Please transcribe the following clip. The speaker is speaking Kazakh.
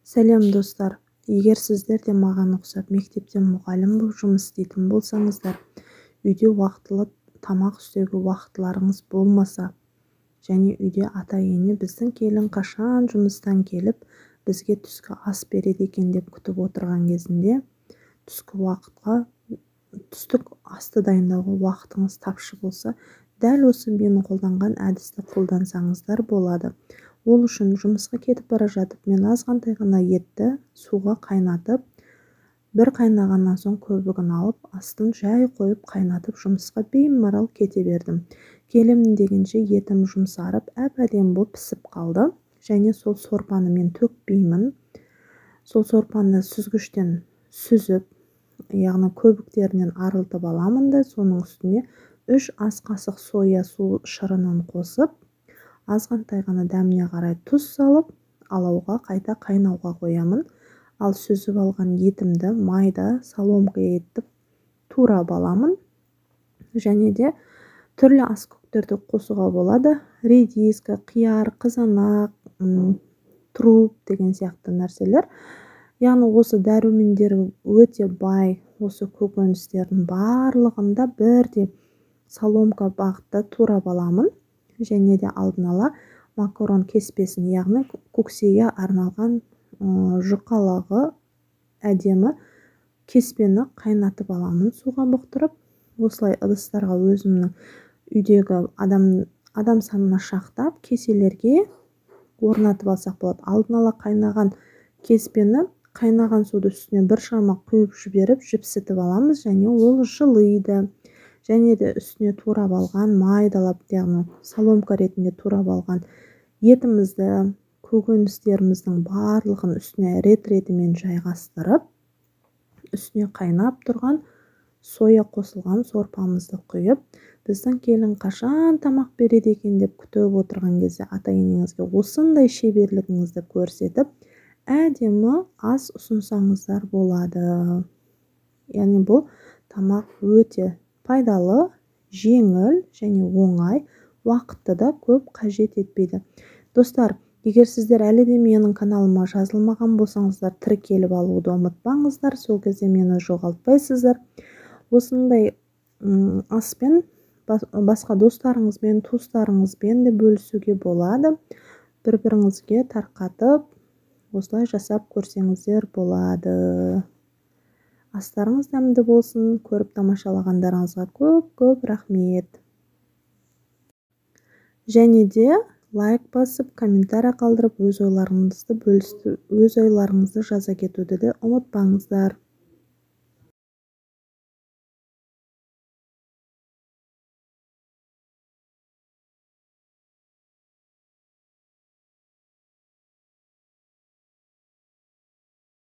Сәлем достар, егер сіздер де маған ұқсап мектепте мұғалім болып жұмыс істейтін болсаңыздар, үйде уақытылы тамақ істеуге уақытларыңыз болмаса, және үйде ата-ене біздің келін қашан жұмыстан келіп, бізге түскі ас береді екен деп күтіп отырған кезінде, түстік асты дайындауға уақытыңыз тапшы болса, дәл осы мен қолданған әдісті қолдансаңыздар болады. Ол үшін жұмысқа кетіп бара жатып, мен азғантай ғана етті суға қайнатып, бір қайнағаннан соң көбігін алып, астын жай қойып қайнатып, жұмысқа беймарал кете бердім. Келемін дегенше етім жұмсарып, әп-әдемі болып пісіп қалды, және сол сорпаны мен төкпеймін. Сол сорпаны сүзгіштен сүзіп, яғни көбіктерінен арылтып аламын да, соның үстіне 3 ас қасық соя су шырынын қосып, азғантай ғана дәміне қарай тұз салып, алауға қайта қайнауға қоямын. Ал сүзіп алған етімді майда соломка етіп турап аламын. Және де түрлі ас көктерді қосуға болады. Редиска, қияр, қызанақ, труп деген сияқты нәрселер. Яғни осы дәрумендері өте бай, осы көкөністердің барлығында бірдей соломка бағытта турап аламын. Және де алдын ала макарон кеспесін, яғни көксеге арналған жұқалағы әдемі кеспені қайнатып аламын суға бұқтырып. Осылай ыдыстарға өзімнің үйдегі адам санына шақтап, кеселерге орнатып алсақ болады. Алдын ала қайнаған кеспені қайнаған суды үстіне бір шама құйып жіберіп, жіпсітіп аламыз, және ол жылиды. Және де үстіне турап алған, майдалап, яғни соломка ретінде турап алған етімізді, көкөністеріміздің барлығын үстіне рет-ретімен жайғастырып, үстіне қайнап тұрған соя қосылған сорпамызды құйып, біздің келін қашан тамақ береді екен деп күтіп отырған кезде ата-енеңізге осындай шеберлігіңізді көрсетіп, әдемі ас ұсынсаңыздар болады. Яғни бұл тамақ өте пайдалы, жеңіл және оңай, уақытты да көп қажет етпейді. Достар, егер сіздер әлі де менің каналыма жазылмаған болсаңыздар, тіркеліп алуды ұмытпаңыздар, сол кезде мені жоғалтпайсыздар. Осындай аспен басқа достарыңызбен, туыстарыңызбен де бөлісуге болады. Бір-біріңізге тарқатып, осылай жасап көрсеңіздер болады. Астарыңыз дәмді болсын, көріп тамашалағандарыңызға көп рахмет. Және де лайк басып, комментарий қалдырып, өз ойларыңызды жаза кетуді де ұмытпаңыздар.